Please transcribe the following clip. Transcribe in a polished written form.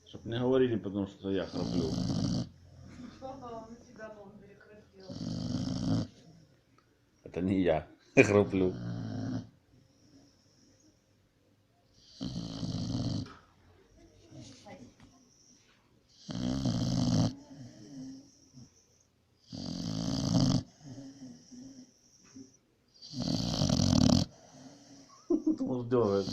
Чтоб не говорили, потому что я храплю. Ага, на тебя он перекрестил. Это не я храплю. Он дергает.